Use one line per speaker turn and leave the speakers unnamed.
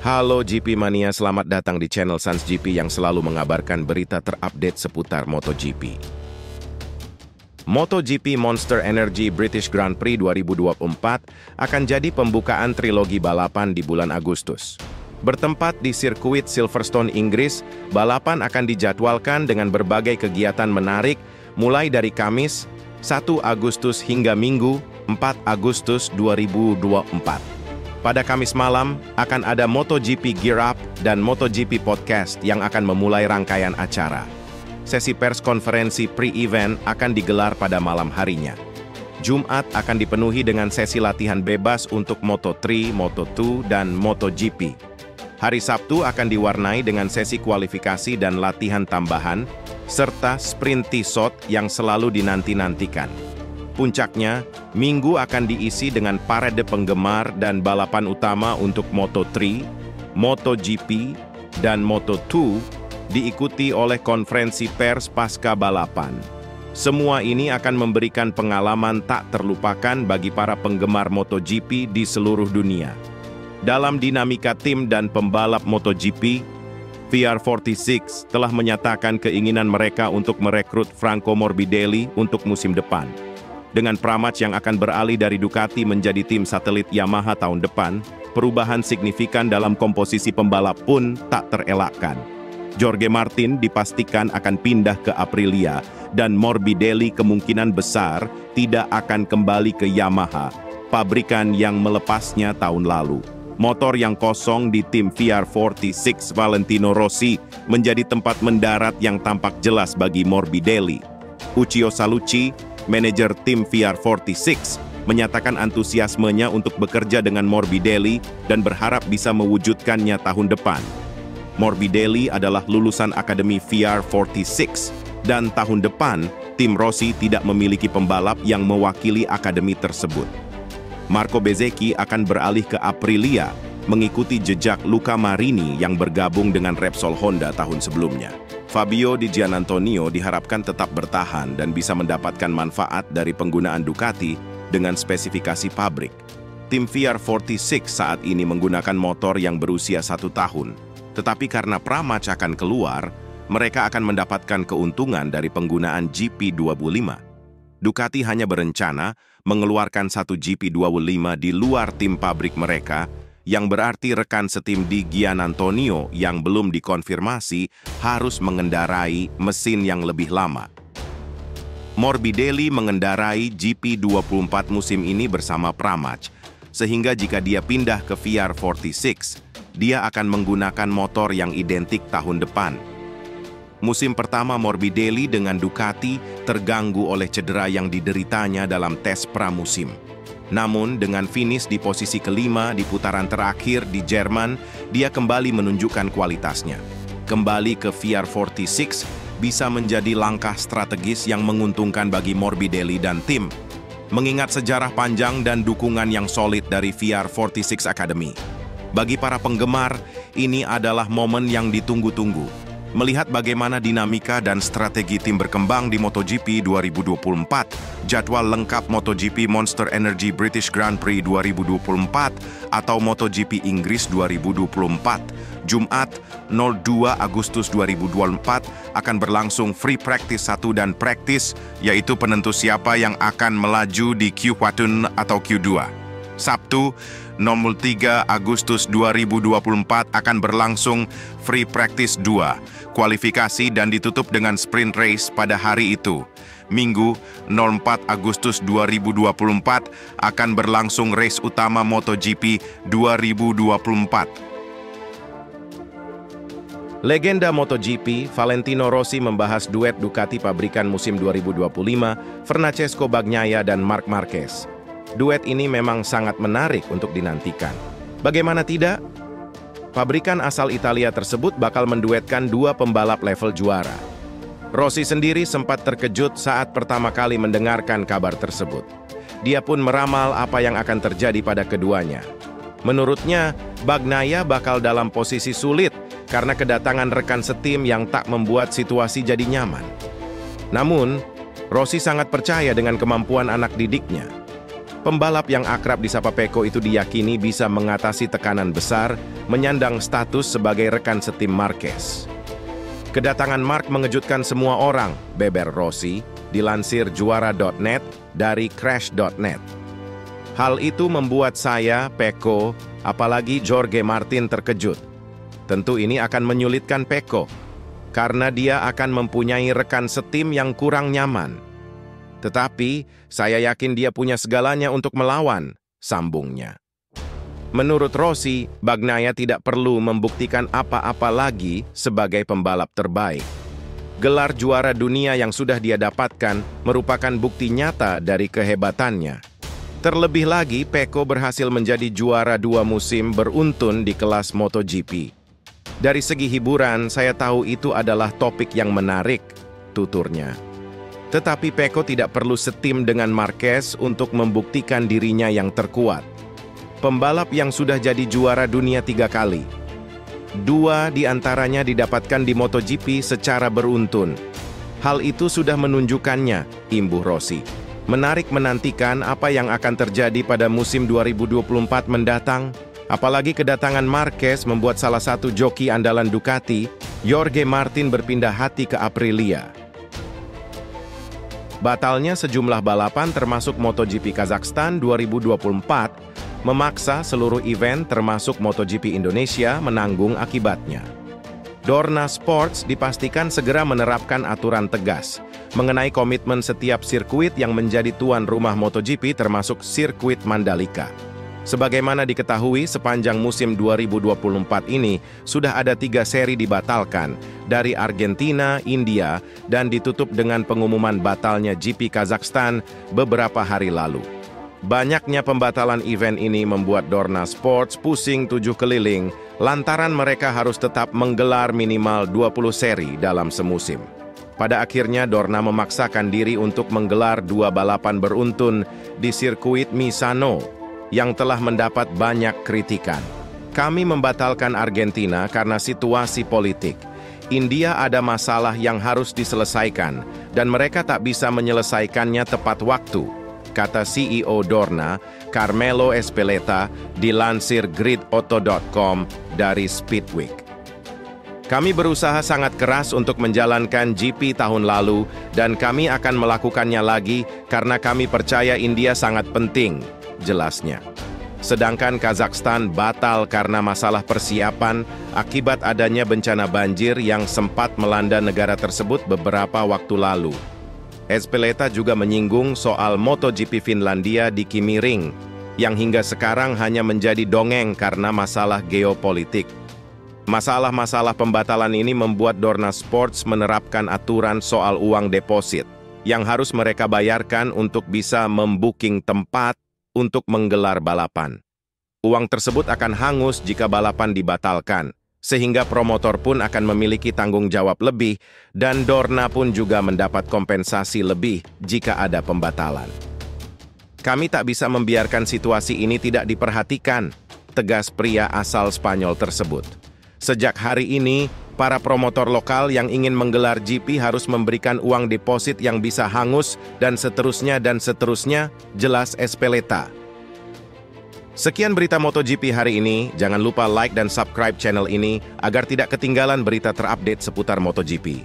Halo GP Mania, selamat datang di channel Sans GP yang selalu mengabarkan berita terupdate seputar MotoGP. MotoGP Monster Energy British Grand Prix 2024 akan jadi pembukaan trilogi balapan di bulan Agustus. Bertempat di sirkuit Silverstone, Inggris, balapan akan dijadwalkan dengan berbagai kegiatan menarik mulai dari Kamis 1 Agustus hingga Minggu 4 Agustus 2024. Pada Kamis malam, akan ada MotoGP Gear Up dan MotoGP Podcast yang akan memulai rangkaian acara. Sesi pers konferensi pre-event akan digelar pada malam harinya. Jumat akan dipenuhi dengan sesi latihan bebas untuk Moto3, Moto2, dan MotoGP. Hari Sabtu akan diwarnai dengan sesi kualifikasi dan latihan tambahan, serta sprint T-Shot yang selalu dinanti-nantikan. Puncaknya, Minggu akan diisi dengan parade penggemar dan balapan utama untuk Moto3, MotoGP, dan Moto2, diikuti oleh konferensi pers pasca balapan. Semua ini akan memberikan pengalaman tak terlupakan bagi para penggemar MotoGP di seluruh dunia. Dalam dinamika tim dan pembalap MotoGP, VR46 telah menyatakan keinginan mereka untuk merekrut Franco Morbidelli untuk musim depan. Dengan Pramac yang akan beralih dari Ducati menjadi tim satelit Yamaha tahun depan, perubahan signifikan dalam komposisi pembalap pun tak terelakkan. Jorge Martin dipastikan akan pindah ke Aprilia, dan Morbidelli kemungkinan besar tidak akan kembali ke Yamaha, pabrikan yang melepasnya tahun lalu. Motor yang kosong di tim VR46 Valentino Rossi menjadi tempat mendarat yang tampak jelas bagi Morbidelli. Uccio Salucci, manajer tim VR46, menyatakan antusiasmenya untuk bekerja dengan Morbidelli dan berharap bisa mewujudkannya tahun depan. Morbidelli adalah lulusan Akademi VR46, dan tahun depan, tim Rossi tidak memiliki pembalap yang mewakili akademi tersebut. Marco Bezzecchi akan beralih ke Aprilia, mengikuti jejak Luca Marini yang bergabung dengan Repsol Honda tahun sebelumnya. Fabio Di Giannantonio diharapkan tetap bertahan dan bisa mendapatkan manfaat dari penggunaan Ducati dengan spesifikasi pabrik. Tim VR46 saat ini menggunakan motor yang berusia 1 tahun, tetapi karena Pramac akan keluar, mereka akan mendapatkan keuntungan dari penggunaan GP25. Ducati hanya berencana mengeluarkan satu GP25 di luar tim pabrik mereka, yang berarti rekan setim Di Giannantonio yang belum dikonfirmasi harus mengendarai mesin yang lebih lama. Morbidelli mengendarai GP24 musim ini bersama Pramac, sehingga jika dia pindah ke VR46, dia akan menggunakan motor yang identik tahun depan. Musim pertama Morbidelli dengan Ducati terganggu oleh cedera yang dideritanya dalam tes pramusim. Namun, dengan finish di posisi kelima di putaran terakhir di Jerman, dia kembali menunjukkan kualitasnya. Kembali ke VR46 bisa menjadi langkah strategis yang menguntungkan bagi Morbidelli dan tim, mengingat sejarah panjang dan dukungan yang solid dari VR46 Academy. Bagi para penggemar, ini adalah momen yang ditunggu-tunggu. Melihat bagaimana dinamika dan strategi tim berkembang di MotoGP 2024, jadwal lengkap MotoGP Monster Energy British Grand Prix 2024 atau MotoGP Inggris 2024, Jumat 02 Agustus 2024 akan berlangsung free practice 1 dan practice, yaitu penentu siapa yang akan melaju di Q1 atau Q2. Sabtu 03 Agustus 2024 akan berlangsung free practice 2, kualifikasi dan ditutup dengan sprint race pada hari itu. Minggu 04 Agustus 2024 akan berlangsung race utama MotoGP 2024. Legenda MotoGP, Valentino Rossi membahas duet Ducati pabrikan musim 2025, Francesco Bagnaia dan Marc Marquez. Duet ini memang sangat menarik untuk dinantikan. Bagaimana tidak? Pabrikan asal Italia tersebut bakal menduetkan dua pembalap level juara. Rossi sendiri sempat terkejut saat pertama kali mendengarkan kabar tersebut. Dia pun meramal apa yang akan terjadi pada keduanya. Menurutnya, Bagnaia bakal dalam posisi sulit karena kedatangan rekan setim yang tak membuat situasi jadi nyaman. Namun, Rossi sangat percaya dengan kemampuan anak didiknya. Pembalap yang akrab disapa Pecco itu diyakini bisa mengatasi tekanan besar, menyandang status sebagai rekan setim Marquez. Kedatangan Mark mengejutkan semua orang, beber Rossi, dilansir juara.net dari crash.net. Hal itu membuat saya, Pecco, apalagi Jorge Martin terkejut. Tentu ini akan menyulitkan Pecco, karena dia akan mempunyai rekan setim yang kurang nyaman. Tetapi, saya yakin dia punya segalanya untuk melawan, sambungnya. Menurut Rossi, Bagnaia tidak perlu membuktikan apa-apa lagi sebagai pembalap terbaik. Gelar juara dunia yang sudah dia dapatkan merupakan bukti nyata dari kehebatannya. Terlebih lagi, Pecco berhasil menjadi juara 2 musim beruntun di kelas MotoGP. Dari segi hiburan, saya tahu itu adalah topik yang menarik, tuturnya. Tetapi Pecco tidak perlu setim dengan Marquez untuk membuktikan dirinya yang terkuat. Pembalap yang sudah jadi juara dunia 3 kali. 2 diantaranya didapatkan di MotoGP secara beruntun. Hal itu sudah menunjukkannya, imbuh Rossi. Menarik menantikan apa yang akan terjadi pada musim 2024 mendatang. Apalagi kedatangan Marquez membuat salah satu joki andalan Ducati, Jorge Martin berpindah hati ke Aprilia. Batalnya sejumlah balapan termasuk MotoGP Kazakhstan 2024 memaksa seluruh event termasuk MotoGP Indonesia menanggung akibatnya. Dorna Sports dipastikan segera menerapkan aturan tegas mengenai komitmen setiap sirkuit yang menjadi tuan rumah MotoGP termasuk sirkuit Mandalika. Sebagaimana diketahui, sepanjang musim 2024 ini sudah ada 3 seri dibatalkan dari Argentina, India, dan ditutup dengan pengumuman batalnya GP Kazakhstan beberapa hari lalu. Banyaknya pembatalan event ini membuat Dorna Sports pusing 7 keliling lantaran mereka harus tetap menggelar minimal 20 seri dalam semusim. Pada akhirnya Dorna memaksakan diri untuk menggelar 2 balapan beruntun di sirkuit Misano yang telah mendapat banyak kritikan. Kami membatalkan Argentina karena situasi politik. India ada masalah yang harus diselesaikan dan mereka tak bisa menyelesaikannya tepat waktu, kata CEO Dorna, Carmelo Ezpeleta, dilansir gridauto.com dari Speedweek. Kami berusaha sangat keras untuk menjalankan GP tahun lalu dan kami akan melakukannya lagi karena kami percaya India sangat penting, jelasnya. Sedangkan Kazakhstan batal karena masalah persiapan akibat adanya bencana banjir yang sempat melanda negara tersebut beberapa waktu lalu. Ezpeleta juga menyinggung soal MotoGP Finlandia di Kimi Ring, yang hingga sekarang hanya menjadi dongeng karena masalah geopolitik. Masalah-masalah pembatalan ini membuat Dorna Sports menerapkan aturan soal uang deposit, yang harus mereka bayarkan untuk bisa membooking tempat untuk menggelar balapan. Uang tersebut akan hangus jika balapan dibatalkan, sehingga promotor pun akan memiliki tanggung jawab lebih, dan Dorna pun juga mendapat kompensasi lebih jika ada pembatalan. Kami tak bisa membiarkan situasi ini tidak diperhatikan, tegas pria asal Spanyol tersebut. Sejak hari ini, para promotor lokal yang ingin menggelar GP harus memberikan uang deposit yang bisa hangus dan seterusnya, jelas Ezpeleta. Sekian berita MotoGP hari ini. Jangan lupa like dan subscribe channel ini agar tidak ketinggalan berita terupdate seputar MotoGP.